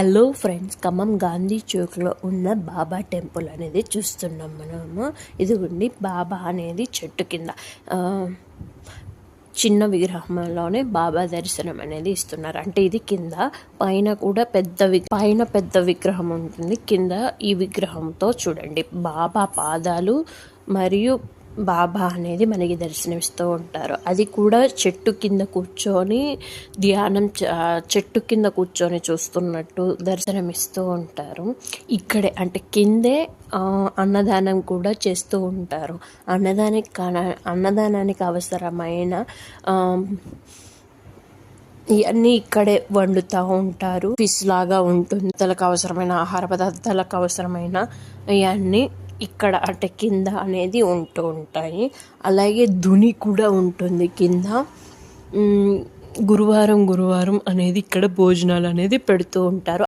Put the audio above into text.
Hello friends, Khammam Gandhi చౌక్లో ఉన్న బాబా temple అనేది చూస్తున్నాం మనము. ఇదిగోండి, బాబా అనేది చెట్టు కింద చిన్న విగ్రహంలోనే బాబా దర్శనం అనేది ఇస్తున్నారు. అంటే ఇది కింద, పైన కూడా పెద్ద విగ్రహం ఉంటుంది. కింద ఈ విగ్రహంతో చూడండి, బాబా పాదాలు మరియు బాబా అనేది మనకి దర్శనమిస్తూ ఉంటారు. అది కూడా చెట్టు కింద కూర్చొని చెట్టు కింద కూర్చొని చూస్తున్నట్టు దర్శనమిస్తూ ఉంటారు. ఇక్కడే అంటే కిందే అన్నదానం కూడా చేస్తూ ఉంటారు. అన్నదానానికి అవసరమైన ఇవన్నీ ఇక్కడే వండుతూ ఉంటారు. ఫిష్ లాగా ఉంటుంది. తలకు అవసరమైన ఆహార పదార్థాలకు అవసరమైన ఇవన్నీ ఇక్కడ అంటే కింద అనేది ఉంటూ ఉంటాయి. అలాగే దుని కూడా ఉంటుంది కింద. గురువారం అనేది ఇక్కడ భోజనాలు అనేది పెడుతూ ఉంటారు.